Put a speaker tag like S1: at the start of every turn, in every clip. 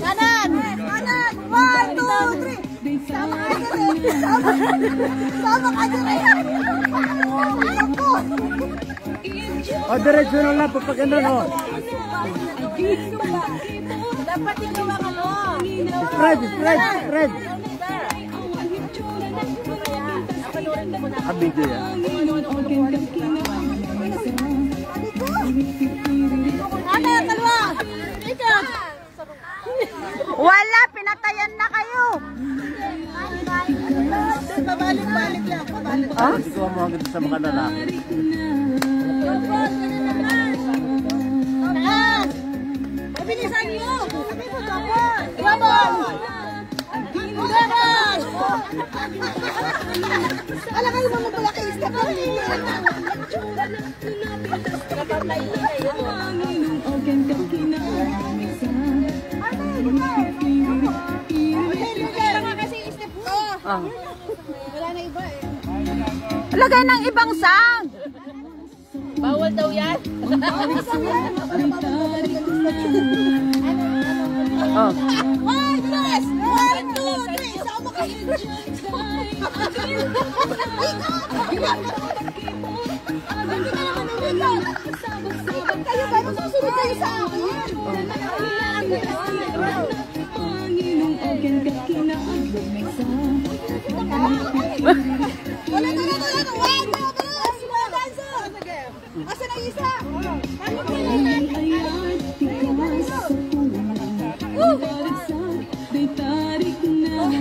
S1: Kanan! Kanan! 1, 2, 3! Sama ka dyan eh! Sama ka dyan eh!
S2: O, diretso na lang, papaganda no.
S1: Dapat ikaw ang ano.
S2: Spread. Video yan.
S1: Ano, kalwa? Ikaw!
S3: Wala, pinatayan na kayo.
S1: Pabalik-balik lang. Pabalik.
S2: Ah? Hindi ko mga ganito sa mga lalaki.
S1: Taas! Mabilisan niyo! Ibabon! Ibabon! Alam kayo mga malaki step up. Wala na iba eh.
S3: Lagay ng ibang sang.
S1: Bawal daw yan.
S3: Oh.
S1: 1, 2, 3! Sama kayo! Kayo ba? Susunod kayo sa akin? Wala na. Wag! Asan ang isa?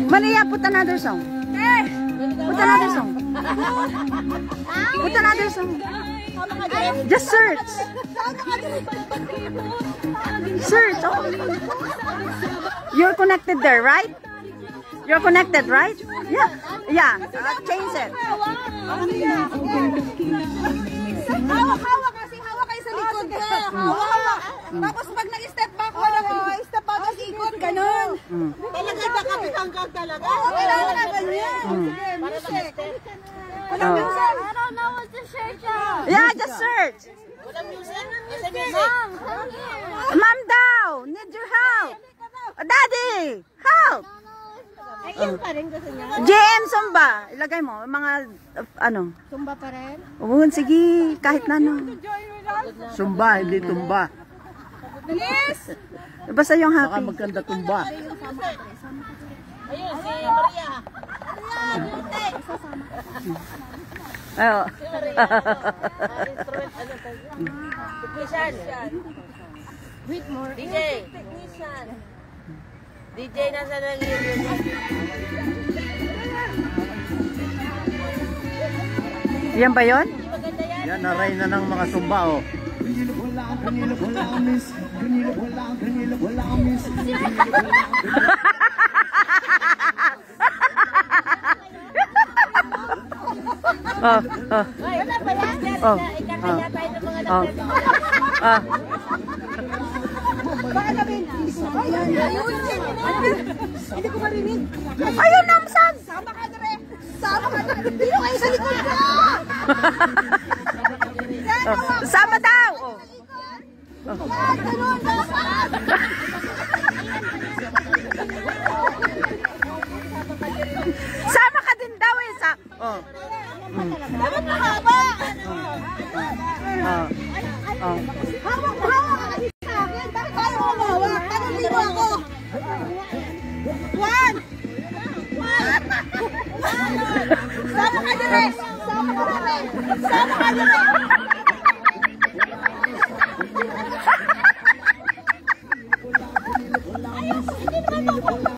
S3: Maria, put another song. Put another song. Put another song. Just search. Search. Oh. You're connected there, right? You're connected, right? Yeah. Change it.
S1: Hawak kasi hawak kayo sa likod ko. Hawak. Tapos pag nag-step back ko, step back tapos ikot, ganun. Talaga nakapit hanggang talaga. Oo, kailangan na ganyan. Sige, music. Walang music. I don't know what to search on.
S3: Yeah, just search.
S1: Walang music? Isa music.
S3: Mom daw, need your help. Daddy, help.
S1: Ayun pa rin gusto niya.
S3: JM Zumba. Ilagay mo, mga, ano.
S1: Tumba pa rin?
S3: Oo, sige, kahit na ano.
S2: Sumba, hindi tumba.
S1: Bilis!
S3: Basta yung
S2: Baka
S3: happy.
S2: maganda tumba.
S1: Ayun, si Maria.
S3: Ayo.
S1: Technician. Wait more. DJ. Technician. DJ, nasa lang yun.
S3: Yan ba yun?
S2: Yan, naray na ng mga sumba, oh.
S3: Oh.
S1: Wala pa yan. Ikakaya tayo ng mga
S3: Oh.
S1: Baka sabihin, ayun, hindi ko marinig.
S3: Ayun, namsan!
S1: Sama ka na rin. Sama ka na rin. Dino kayo sa likod ko!
S3: Sama daw! Oh.
S1: Ganun, dapat!
S3: Sama ka din daw eh. Oh.
S1: Dapat mahaba! Hawak ka kasi sa akin. Bakit tayo humawak? Tanong mo ako. 1! Sama ka na rin! Sama ka na rin! Sama ka na rin!